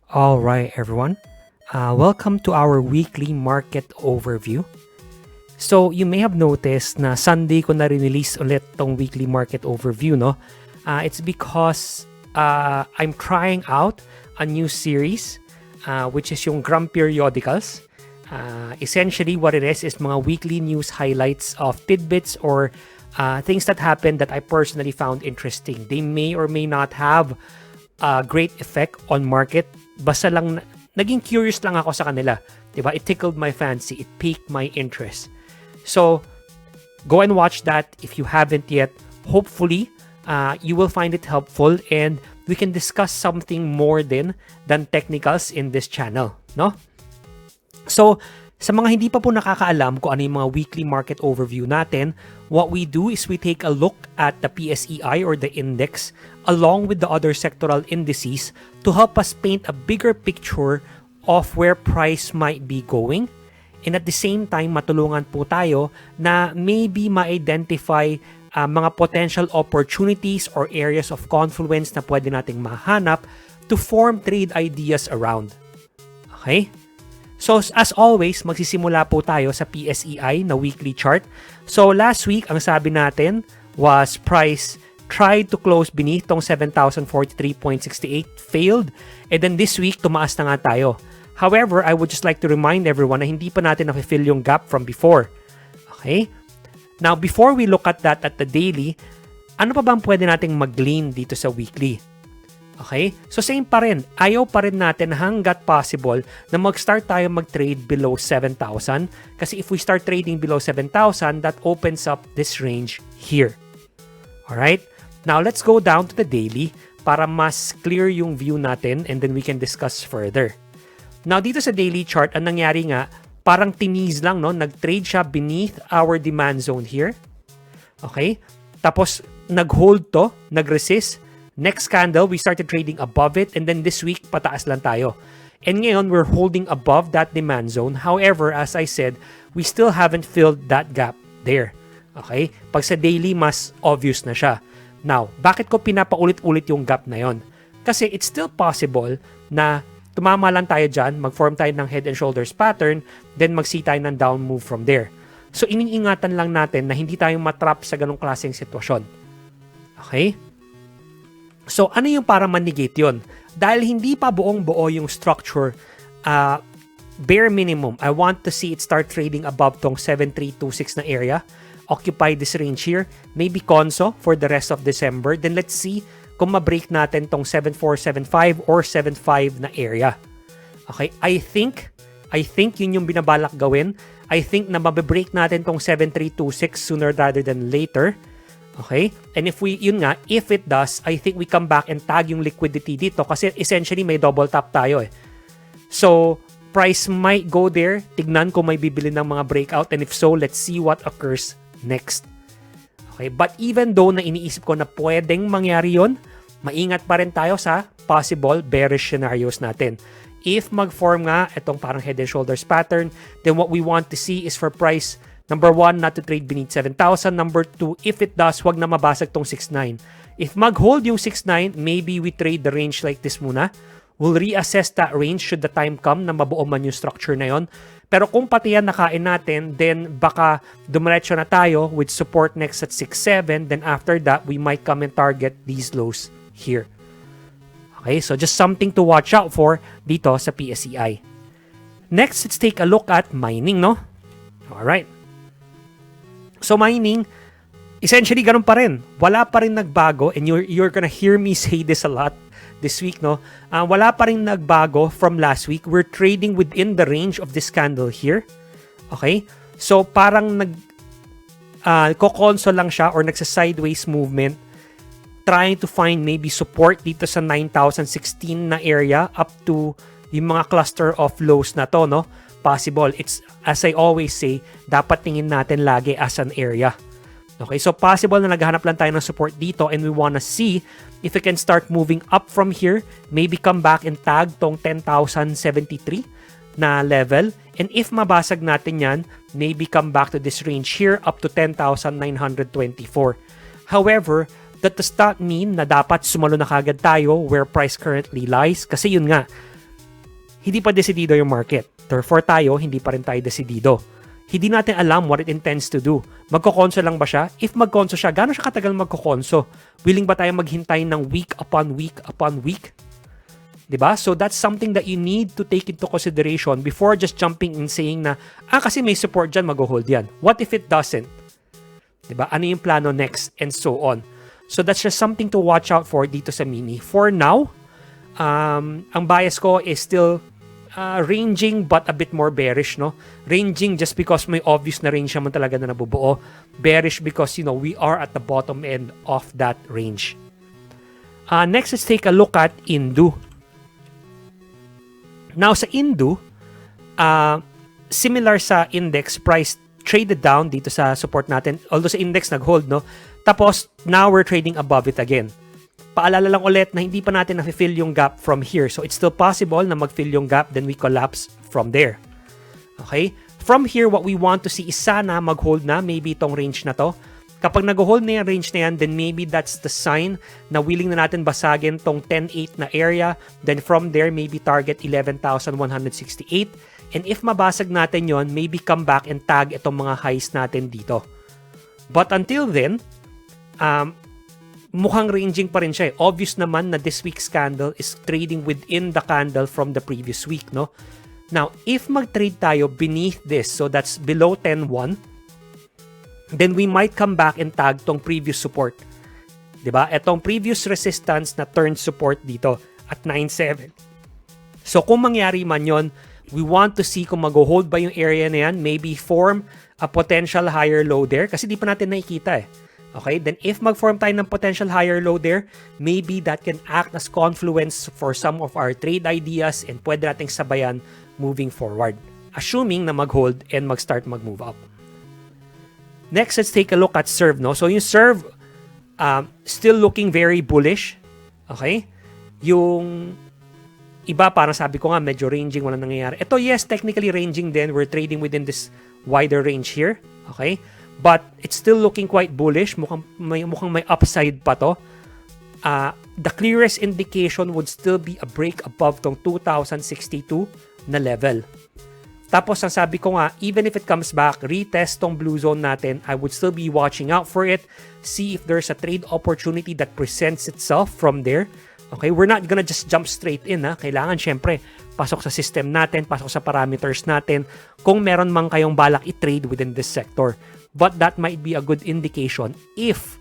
All right, everyone. Welcome to our weekly market overview. So, you may have noticed na Sunday ko na release ulit tong weekly market overview, no? It's because I'm trying out a new series, which is yung Gram Periodicals. Essentially, what it is mga weekly news highlights of tidbits or things that happened that I personally found interesting. They may or may not have a great effect on market. Basta lang, naging curious lang ako sa kanila. Diba? It tickled my fancy. It piqued my interest. So, go and watch that if you haven't yet. Hopefully, you will find it helpful and we can discuss something more than technicals in this channel. No? So, sa mga hindi pa po nakakaalam kung ano yung mga weekly market overview natin, what we do is we take a look at the PSEI or the index along with the other sectoral indices to help us paint a bigger picture of where price might be going. And at the same time, matulungan po tayo na maybe ma-identify mga potential opportunities or areas of confluence na pwede nating mahanap to form trade ideas around. Okay? So, as always, magsisimula po tayo sa PSEI na weekly chart. So, last week, ang sabi natin was price tried to close beneath tong 7,043.68, failed. And then this week, tumaas na nga tayo. However, I would just like to remind everyone na hindi pa natin na-fill yung gap from before. Okay? Now, before we look at that at the daily, ano pa bang pwede nating mag-glean dito sa weekly? Okay? So same pa rin. Ayaw pa rin natin hanggat possible na mag-start tayo mag-trade below 7,000. Kasi if we start trading below 7,000, that opens up this range here. Alright? Now, let's go down to the daily para mas clear yung view natin and then we can discuss further. Now, dito sa daily chart, ang nangyari nga, parang tiniz lang, no? Nag-trade siya beneath our demand zone here. Okay? Tapos, nag-hold to, nag-resist. Next candle, we started trading above it and then this week, pataas lang tayo. And ngayon, we're holding above that demand zone. However, as I said, we still haven't filled that gap there. Okay? Pag sa daily, mas obvious na siya. Now, bakit ko pinapaulit-ulit yung gap na yon? Kasi it's still possible na tumama lang tayo dyan, mag-form tayo ng head and shoulders pattern, then mag-see tayo ng down move from there. So, iniingatan lang natin na hindi tayo matrap sa ganong klaseng sitwasyon. Okay? So, ano yung para manigate yun? Dahil hindi pa buong-buo yung structure, bare minimum, I want to see it start trading above tong 7326 na area. Occupy this range here. Maybe conso for the rest of December. Then let's see kung ma-break natin tong 7475 or 75 na area. Okay? I think yun yung binabalak gawin. I think na mabibreak natin tong 7326 sooner rather than later. Okay? And if it does, I think we come back and tag yung liquidity dito kasi essentially may double tap tayo eh. So, price might go there. Tignan kung may bibili ng mga breakout and if so, let's see what occurs next. Okay? But even though na iniisip ko na pwedeng mangyari yun, maingat pa rin tayo sa possible bearish scenarios natin. If mag-form nga itong parang head and shoulders pattern, then what we want to see is for price number 1, not to trade beneath 7,000. Number 2, if it does, wag na mabasag tong 6.9. If mag-hold yung 6.9, maybe we trade the range like this muna. We'll reassess that range should the time come na mabuo man yung structure na yon. Pero kung pati yan nakain natin, then baka dumiretso na tayo with support next at 6.7. Then after that, we might come and target these lows here. Okay, so just something to watch out for dito sa PSEI. Next, let's take a look at mining, no? Alright. So mining, essentially ganun pa rin. Wala pa rin nagbago and you're gonna hear me say this a lot this week, no? Wala pa rin nagbago from last week. We're trading within the range of this candle here. Okay? So parang kokonsol lang siya or nagsa-sideways movement trying to find maybe support dito sa 9,016 na area up to yung mga cluster of lows na to, no? Possible. It's, as I always say, dapat tingin natin lagi as an area. Okay, so possible na naghahanap lang tayo ng support dito and we wanna see if we can start moving up from here, maybe come back and tag tong 10,073 na level. And if mabasag natin yan, maybe come back to this range here up to 10,924. However, that does not mean na dapat sumalo na kagad tayo where price currently lies. Kasi yun nga, hindi pa desidido yung market. Therefore tayo, hindi pa rin tayo desidido. Hindi natin alam what it intends to do. Magkokonso lang ba siya? If magkonso siya, gaano siya katagal magkokonso? Willing ba tayo maghintay ng week upon week upon week? Diba? So that's something that you need to take into consideration before just jumping in saying na, kasi may support dyan, mag-hold yan. What if it doesn't? Diba? Ano yung plano next? And so on. So that's just something to watch out for dito sa mini. For now, ang bias ko is still ranging but a bit more bearish, no? Ranging just because may obvious na range naman talaga na nabubuo. Bearish because, we are at the bottom end of that range. Next, let's take a look at INDU. Now, sa INDU, similar sa index, price traded down dito sa support natin. Although sa index nag-hold, no? Tapos, now we're trading above it again. Paalala lang ulit na hindi pa natin na-fill yung gap from here. So, it's still possible na mag-fill yung gap, then we collapse from there. Okay? From here, what we want to see is sana mag-hold na, maybe itong range na to. Kapag nag-hold na yung range na yan, then maybe that's the sign na willing na natin basagin tong 10.8 na area. Then from there, maybe target 11,168. And if mabasag natin yon, maybe come back and tag itong mga highs natin dito. But until then, mukhang ranging pa rin siya. Obvious naman na this week's candle is trading within the candle from the previous week, no? Now, if mag-trade tayo beneath this, so that's below 10.1, then we might come back and tag tong previous support. Diba? Etong previous resistance na turned support dito at 9.7. So kung mangyari man yon, we want to see kung mag-hold ba yung area na yan, maybe form a potential higher low there kasi di pa natin nakikita eh. Okay? Then if mag-form tayo ng potential higher low there, maybe that can act as confluence for some of our trade ideas and pwede nating sabayan moving forward. Assuming na mag-hold and mag-start mag-move up. Next, let's take a look at SERV, no? So yung SERV, still looking very bullish. Okay? Yung iba, parang sabi ko nga, medyo ranging, walang nangyayari. Ito, yes, technically ranging din. We're trading within this wider range here. Okay? But it's still looking quite bullish. Mukhang may upside pa to. The clearest indication would still be a break above tong 2062 na level. Tapos, ang sabi ko nga, even if it comes back, retest tong blue zone natin, I would still be watching out for it. See if there's a trade opportunity that presents itself from there. Okay, we're not gonna just jump straight in, ha? Kailangan, syempre, pasok sa system natin, pasok sa parameters natin, kung meron mang kayong balak i-trade within this sector. But that might be a good indication if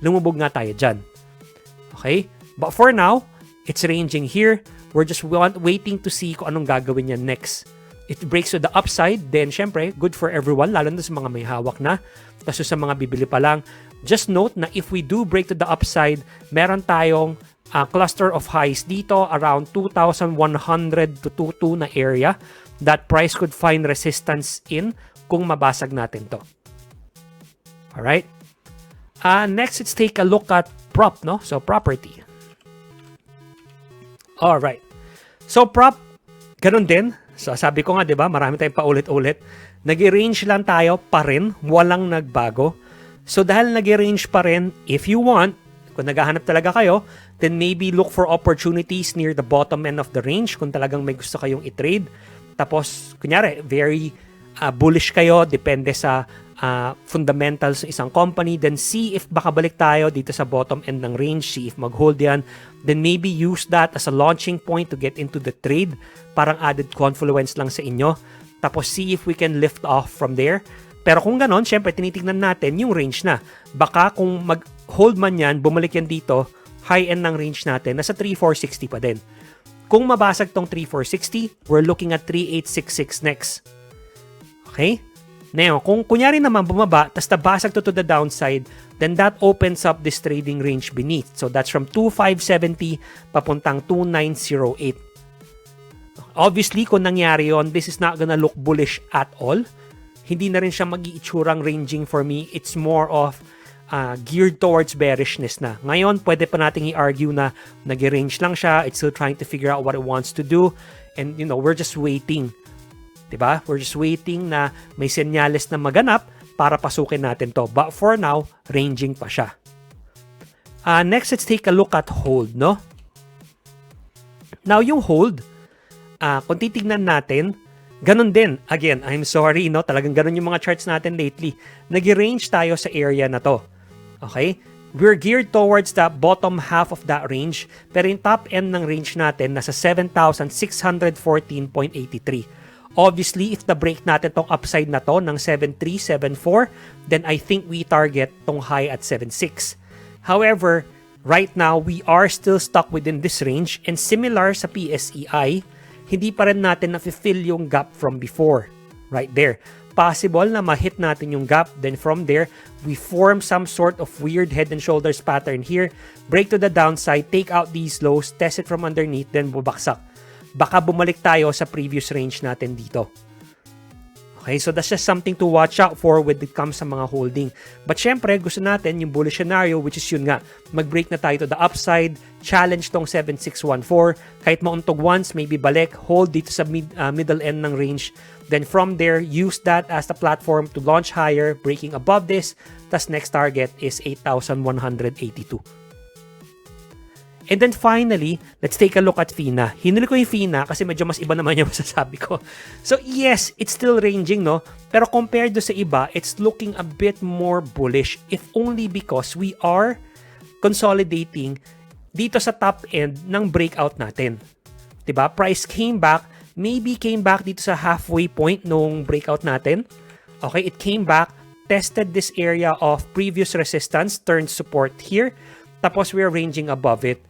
lumubog nga tayo dyan. Okay? But for now, it's ranging here. We're just waiting to see kung anong gagawin niya next. If it breaks to the upside, then syempre, good for everyone, lalo na sa mga may hawak na. Tapos sa mga bibili pa lang. Just note na if we do break to the upside, meron tayong cluster of highs dito around 2,100 to 2,200 na area that price could find resistance in kung mabasag natin to. Alright? Next, let's take a look at prop, no? So, property. Alright. So, prop, ganun din. So, sabi ko nga, di ba, marami tayong paulit-ulit. Nag-range lang tayo pa rin, walang nagbago. So, dahil nag-range pa rin, if you want, kung naghahanap talaga kayo, then maybe look for opportunities near the bottom end of the range kung talagang may gusto kayong i-trade. Tapos, kunyari, very bullish kayo, depende sa fundamentals ng isang company, then see if baka balik tayo dito sa bottom end ng range, see if mag-hold yan, then maybe use that as a launching point to get into the trade, parang added confluence lang sa inyo, tapos see if we can lift off from there. Pero kung ganon, syempre tinitignan natin yung range na, baka kung mag-hold man yan, bumalik yan dito, high end ng range natin, nasa 3,460 pa din. Kung mabasag tong 3,460, we're looking at 3,866 next. Okay? Now, kung kunyari naman bumaba, tas nabasag to the downside, then that opens up this trading range beneath. So that's from 2,570 papuntang 2,908. Obviously, kung nangyari yon, this is not gonna look bullish at all. Hindi na rin siya mag-iitsurang ranging for me. It's more of geared towards bearishness na. Ngayon, pwede pa nating i-argue na nag-range lang siya. It's still trying to figure out what it wants to do. And, we're just waiting. Diba? We're just waiting na may senyales na maganap para pasukin natin to. But for now, ranging pa siya. Next, let's take a look at hold, no? Now, yung hold, kung titignan natin, ganun din. Again, I'm sorry, no? Talagang ganun yung mga charts natin lately. Nag-range tayo sa area na to. Okay? We're geared towards the bottom half of that range, pero yung top end ng range natin nasa 7,614.83. Obviously, if the break natin tong upside na to ng 7,374, then I think we target tong high at 7,6. However, right now, we are still stuck within this range, and similar sa PSEI, hindi pa rin natin na-fill yung gap from before. Right there. Possible na ma-hit natin yung gap, then from there, we form some sort of weird head and shoulders pattern here, break to the downside, take out these lows, test it from underneath, then bubaksak. Baka bumalik tayo sa previous range natin dito. Okay, so that's just something to watch out for when it comes sa mga holding. But syempre, gusto natin yung bullish scenario, which is yun nga, mag-break na tayo to the upside, challenge tong 7614, kahit mauntog once, maybe balik, hold dito sa middle end ng range. Then from there, use that as the platform to launch higher, breaking above this. Tas next target is 8,182. And then finally, let's take a look at FINA. Hinuli ko yung FINA kasi medyo mas iba naman yung masasabi ko. So yes, it's still ranging, no? Pero compared do sa iba, it's looking a bit more bullish, if only because we are consolidating dito sa top end ng breakout natin. Diba? Price came back, maybe came back dito sa halfway point nung breakout natin. Okay, it came back, tested this area of previous resistance, turned support here, tapos we're ranging above it.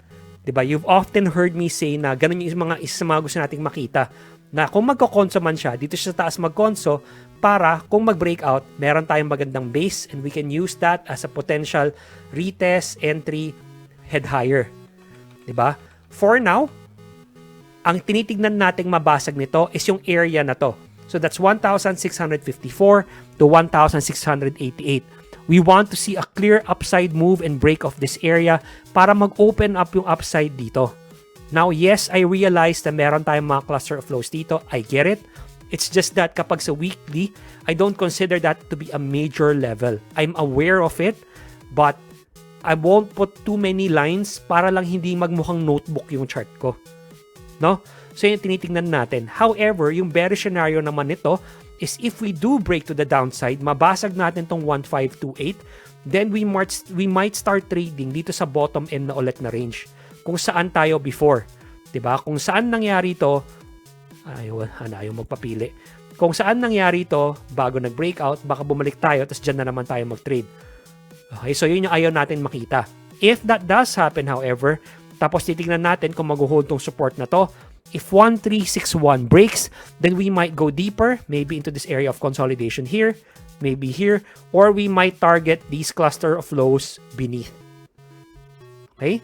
Diba? You've often heard me say na ganun yung isa mga gusto nating makita, na kung magko-conso man siya, dito siya sa taas mag-conso, para kung mag-breakout, meron tayong magandang base and we can use that as a potential retest, entry, head higher. Diba? For now, ang tinitignan nating mabasag nito is yung area na to. So that's 1,654 to 1,688. We want to see a clear upside move and break of this area para mag-open up yung upside dito. Now, yes, I realize na meron tayong mga cluster of flows dito. I get it. It's just that kapag sa weekly, I don't consider that to be a major level. I'm aware of it, but I won't put too many lines para lang hindi magmukhang notebook yung chart ko. No? So, yung tinitingnan natin. However, yung bearish scenario naman nito is if we do break to the downside, mabasag natin tong 1528, then we might start trading dito sa bottom end na ulit na range. Kung saan tayo before. Diba? Kung saan nangyari ito, ayaw magpapili. Kung saan nangyari ito, bago nag-breakout, baka bumalik tayo, tapos dyan na naman tayo mag-trade. Okay, so yun yung ayaw natin makita. If that does happen, however, tapos titignan natin kung mag-hold tong support na to, if 1361 breaks, then we might go deeper, maybe into this area of consolidation here, maybe here, or we might target these cluster of lows beneath. Okay?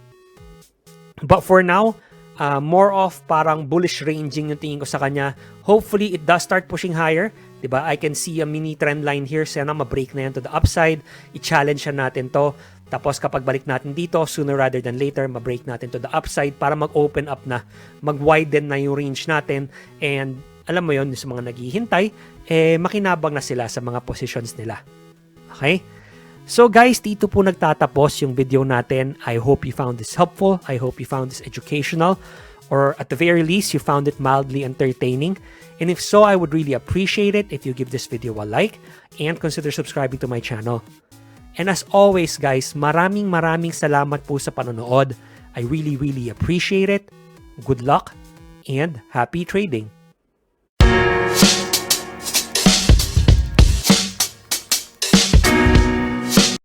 But for now, more of parang bullish ranging yung tingin ko sa kanya. Hopefully, it does start pushing higher. Diba? I can see a mini trend line here. Sana ma-break na yan to the upside. I-challenge natin to. Tapos kapag balik natin dito, sooner rather than later, ma-break natin to the upside para mag-open up na, mag-widen na yung range natin. And alam mo yun, sa mga naghihintay, makinabang na sila sa mga positions nila. Okay? So guys, dito po nagtatapos yung video natin. I hope you found this helpful. I hope you found this educational. Or at the very least, you found it mildly entertaining. And if so, I would really appreciate it if you give this video a like and consider subscribing to my channel. And as always guys, maraming salamat po sa panonood. I really appreciate it. Good luck and happy trading!